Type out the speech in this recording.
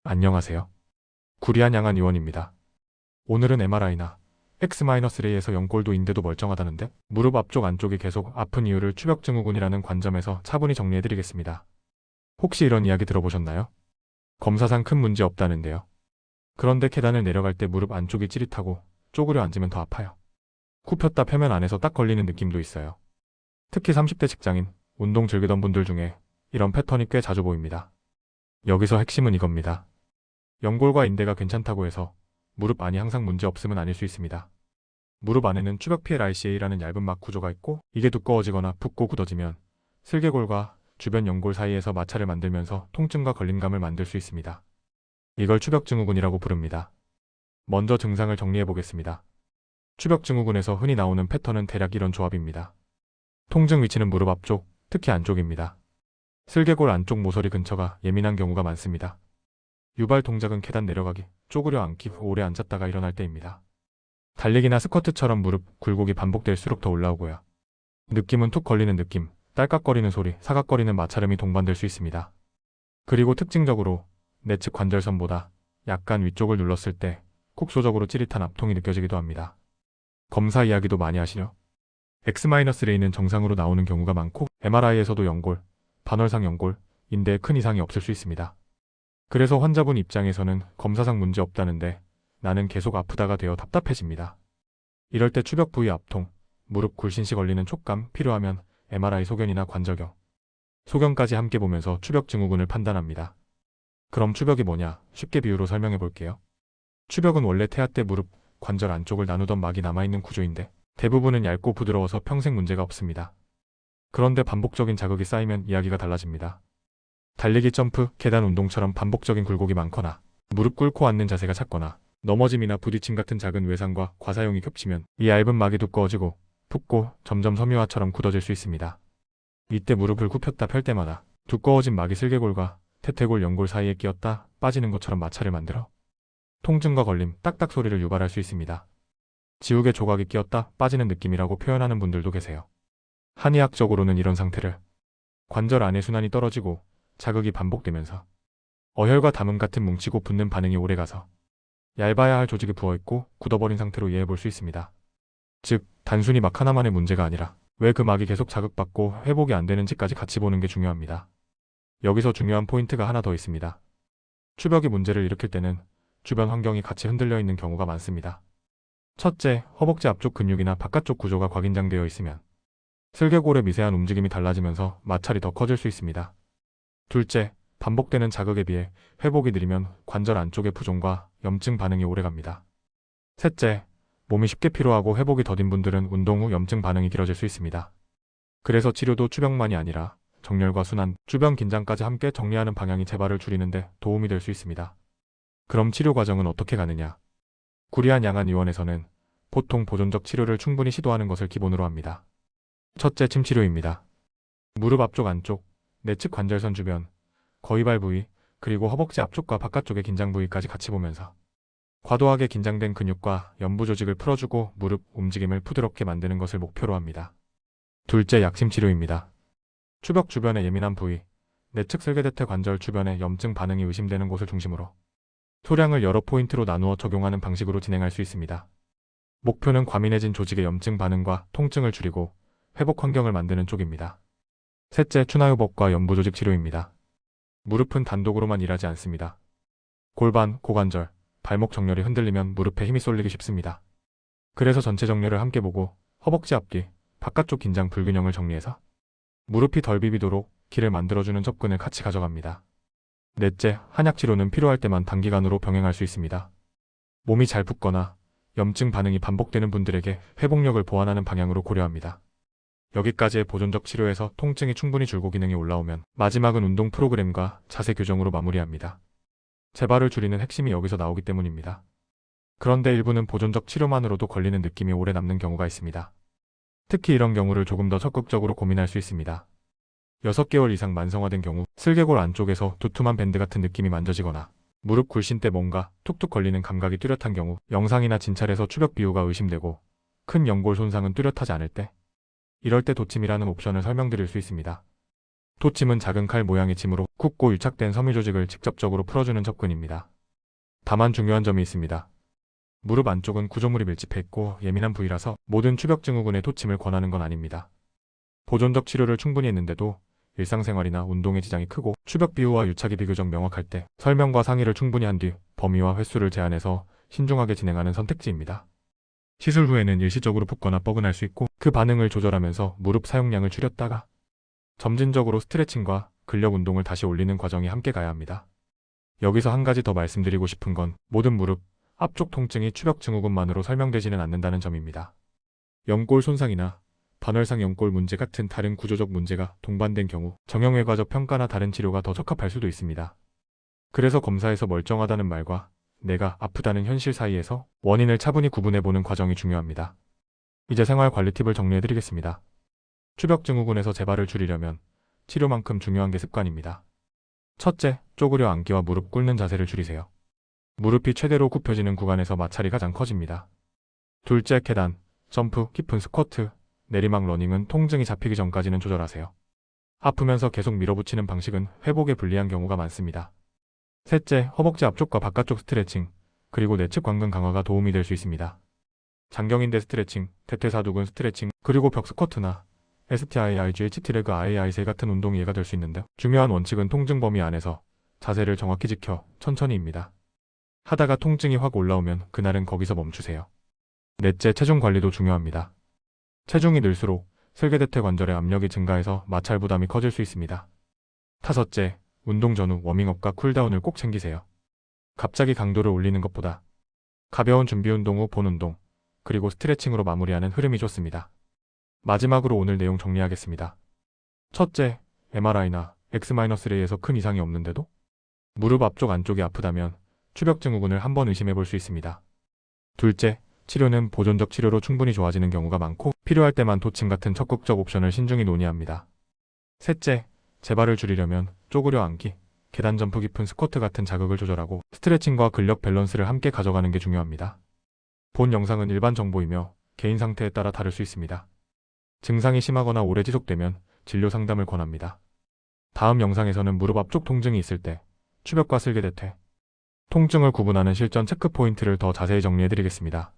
안녕하세요. 구리한 양한 의원입니다. 오늘은 MRI나 X-레이에서 연골도인대도 멀쩡하다는데 무릎 앞쪽 안쪽이 계속 아픈 이유를 추벽증후군이라는 관점에서 차분히 정리해드리겠습니다. 혹시 이런 이야기 들어보셨나요? 검사상 큰 문제 없다는데요. 그런데 계단을 내려갈 때 무릎 안쪽이 찌릿하고 쪼그려 앉으면 더 아파요. 굽혔다 펴면 안에서 딱 걸리는 느낌도 있어요. 특히 30대 직장인, 운동 즐기던 분들 중에 이런 패턴이 꽤 자주 보입니다. 여기서 핵심은 이겁니다. 연골과 인대가 괜찮다고 해서 무릎 안이 항상 문제 없음은 아닐 수 있습니다. 무릎 안에는 추벽 PLICA라는 얇은 막 구조가 있고 이게 두꺼워지거나 붓고 굳어지면 슬개골과 주변 연골 사이에서 마찰을 만들면서 통증과 걸림감을 만들 수 있습니다. 이걸 추벽증후군이라고 부릅니다. 먼저 증상을 정리해 보겠습니다. 추벽증후군에서 흔히 나오는 패턴은 대략 이런 조합입니다. 통증 위치는 무릎 앞쪽, 특히 안쪽입니다. 슬개골 안쪽 모서리 근처가 예민한 경우가 많습니다. 유발 동작은 계단 내려가기, 쪼그려 앉기, 오래 앉았다가 일어날 때입니다. 달리기나 스쿼트처럼 무릎 굴곡이 반복될수록 더 올라오고요. 느낌은 툭 걸리는 느낌, 딸깍거리는 소리, 사각거리는 마찰음이 동반될 수 있습니다. 그리고 특징적으로 내측 관절선보다 약간 위쪽을 눌렀을 때 국소적으로 찌릿한 압통이 느껴지기도 합니다. 검사 이야기도 많이 하시죠? X-레이는 정상으로 나오는 경우가 많고 MRI에서도 연골, 반월상 연골, 인대에 큰 이상이 없을 수 있습니다. 그래서 환자분 입장에서는 검사상 문제 없다는데 나는 계속 아프다가 되어 답답해집니다. 이럴 때 추벽 부위 압통, 무릎 굴신 시 걸리는 촉감 필요하면 MRI 소견이나 관절경, 소견까지 함께 보면서 추벽 증후군을 판단합니다. 그럼 추벽이 뭐냐? 쉽게 비유로 설명해 볼게요. 추벽은 원래 태아 때 무릎, 관절 안쪽을 나누던 막이 남아있는 구조인데 대부분은 얇고 부드러워서 평생 문제가 없습니다. 그런데 반복적인 자극이 쌓이면 이야기가 달라집니다. 달리기, 점프, 계단 운동처럼 반복적인 굴곡이 많거나 무릎 꿇고 앉는 자세가 잦거나 넘어짐이나 부딪힘 같은 작은 외상과 과사용이 겹치면 이 얇은 막이 두꺼워지고 붓고 점점 섬유화처럼 굳어질 수 있습니다. 이때 무릎을 굽혔다 펼 때마다 두꺼워진 막이 슬개골과 태퇴골 연골 사이에 끼었다 빠지는 것처럼 마찰을 만들어 통증과 걸림, 딱딱 소리를 유발할 수 있습니다. 지우개 조각이 끼었다 빠지는 느낌이라고 표현하는 분들도 계세요. 한의학적으로는 이런 상태를 관절 안의 순환이 떨어지고 자극이 반복되면서 어혈과 담음 같은 뭉치고 붓는 반응이 오래가서 얇아야 할 조직이 부어있고 굳어버린 상태로 이해해 볼 수 있습니다. 즉, 단순히 막 하나만의 문제가 아니라 왜 그 막이 계속 자극받고 회복이 안 되는지까지 같이 보는 게 중요합니다. 여기서 중요한 포인트가 하나 더 있습니다. 추벽이 문제를 일으킬 때는 주변 환경이 같이 흔들려 있는 경우가 많습니다. 첫째, 허벅지 앞쪽 근육이나 바깥쪽 구조가 과긴장되어 있으면 슬개골의 미세한 움직임이 달라지면서 마찰이 더 커질 수 있습니다. 둘째, 반복되는 자극에 비해 회복이 느리면 관절 안쪽의 부종과 염증 반응이 오래갑니다. 셋째, 몸이 쉽게 피로하고 회복이 더딘 분들은 운동 후 염증 반응이 길어질 수 있습니다. 그래서 치료도 추벽만이 아니라 정렬과 순환, 주변 긴장까지 함께 정리하는 방향이 재발을 줄이는 데 도움이 될 수 있습니다. 그럼 치료 과정은 어떻게 가느냐? 구리한 양한 의원에서는 보통 보존적 치료를 충분히 시도하는 것을 기본으로 합니다. 첫째, 침치료입니다. 무릎 앞쪽 안쪽, 내측 관절선 주변, 거위발 부위, 그리고 허벅지 앞쪽과 바깥쪽의 긴장 부위까지 같이 보면서 과도하게 긴장된 근육과 연부 조직을 풀어주고 무릎 움직임을 부드럽게 만드는 것을 목표로 합니다. 둘째, 약침 치료입니다. 추벽 주변의 예민한 부위, 내측 슬개대퇴 관절 주변의 염증 반응이 의심되는 곳을 중심으로 소량을 여러 포인트로 나누어 적용하는 방식으로 진행할 수 있습니다. 목표는 과민해진 조직의 염증 반응과 통증을 줄이고 회복 환경을 만드는 쪽입니다. 셋째, 추나요법과 연부조직 치료입니다. 무릎은 단독으로만 일하지 않습니다. 골반, 고관절, 발목 정렬이 흔들리면 무릎에 힘이 쏠리기 쉽습니다. 그래서 전체 정렬을 함께 보고 허벅지 앞뒤, 바깥쪽 긴장 불균형을 정리해서 무릎이 덜 비비도록 길을 만들어주는 접근을 같이 가져갑니다. 넷째, 한약치료는 필요할 때만 단기간으로 병행할 수 있습니다. 몸이 잘 붓거나 염증 반응이 반복되는 분들에게 회복력을 보완하는 방향으로 고려합니다. 여기까지의 보존적 치료에서 통증이 충분히 줄고 기능이 올라오면 마지막은 운동 프로그램과 자세 교정으로 마무리합니다. 재발을 줄이는 핵심이 여기서 나오기 때문입니다. 그런데 일부는 보존적 치료만으로도 걸리는 느낌이 오래 남는 경우가 있습니다. 특히 이런 경우를 조금 더 적극적으로 고민할 수 있습니다. 6개월 이상 만성화된 경우 슬개골 안쪽에서 두툼한 밴드 같은 느낌이 만져지거나 무릎 굴신 때 뭔가 툭툭 걸리는 감각이 뚜렷한 경우 영상이나 진찰에서 추벽 비유가 의심되고 큰 연골 손상은 뚜렷하지 않을 때 이럴 때 도침이라는 옵션을 설명드릴 수 있습니다. 토침은 작은 칼 모양의 침으로 굽고 유착된 섬유 조직을 직접적으로 풀어주는 접근입니다. 다만 중요한 점이 있습니다. 무릎 안쪽은 구조물이 밀집해 있고 예민한 부위라서 모든 추벽증후군에 토침을 권하는 건 아닙니다. 보존적 치료를 충분히 했는데도 일상생활이나 운동에 지장이 크고 추벽 비호와 유착이 비교적 명확할 때 설명과 상의를 충분히 한 뒤 범위와 횟수를 제한해서 신중하게 진행하는 선택지입니다. 시술 후에는 일시적으로 붓거나 뻐근할 수 있고 그 반응을 조절하면서 무릎 사용량을 줄였다가 점진적으로 스트레칭과 근력 운동을 다시 올리는 과정이 함께 가야 합니다. 여기서 한 가지 더 말씀드리고 싶은 건 모든 무릎 앞쪽 통증이 추벽증후군만으로 설명되지는 않는다는 점입니다. 연골 손상이나 반월상 연골 문제 같은 다른 구조적 문제가 동반된 경우 정형외과적 평가나 다른 치료가 더 적합할 수도 있습니다. 그래서 검사에서 멀쩡하다는 말과 내가 아프다는 현실 사이에서 원인을 차분히 구분해보는 과정이 중요합니다. 이제 생활관리 팁을 정리해드리겠습니다. 추벽증후군에서 재발을 줄이려면 치료만큼 중요한 게 습관입니다. 첫째, 쪼그려 앉기와 무릎 꿇는 자세를 줄이세요. 무릎이 최대로 굽혀지는 구간에서 마찰이 가장 커집니다. 둘째, 계단, 점프, 깊은 스쿼트, 내리막 러닝은 통증이 잡히기 전까지는 조절하세요. 아프면서 계속 밀어붙이는 방식은 회복에 불리한 경우가 많습니다. 셋째, 허벅지 앞쪽과 바깥쪽 스트레칭, 그리고 내측 관근 강화가 도움이 될 수 있습니다. 장경인대 스트레칭, 대퇴사두근 스트레칭, 그리고 벽 스쿼트나 STIIG, HT레그, IAI세 같은 운동이 이해가 될 수 있는데 중요한 원칙은 통증 범위 안에서 자세를 정확히 지켜 천천히입니다. 하다가 통증이 확 올라오면 그날은 거기서 멈추세요. 넷째, 체중 관리도 중요합니다. 체중이 늘수록 슬개대퇴 관절의 압력이 증가해서 마찰 부담이 커질 수 있습니다. 다섯째, 운동 전후 워밍업과 쿨다운을 꼭 챙기세요. 갑자기 강도를 올리는 것보다 가벼운 준비 운동 후 본 운동, 그리고 스트레칭으로 마무리하는 흐름이 좋습니다. 마지막으로 오늘 내용 정리하겠습니다. 첫째, MRI나 X-레이에서 큰 이상이 없는데도 무릎 앞쪽 안쪽이 아프다면 추벽증후군을 한번 의심해 볼 수 있습니다. 둘째, 치료는 보존적 치료로 충분히 좋아지는 경우가 많고 필요할 때만 토침 같은 적극적 옵션을 신중히 논의합니다. 셋째, 재발을 줄이려면 쪼그려 앉기, 계단 점프, 깊은 스쿼트 같은 자극을 조절하고 스트레칭과 근력 밸런스를 함께 가져가는 게 중요합니다. 본 영상은 일반 정보이며 개인 상태에 따라 다를 수 있습니다. 증상이 심하거나 오래 지속되면 진료 상담을 권합니다. 다음 영상에서는 무릎 앞쪽 통증이 있을 때 추벽과 슬개대퇴, 통증을 구분하는 실전 체크 포인트를 더 자세히 정리해드리겠습니다.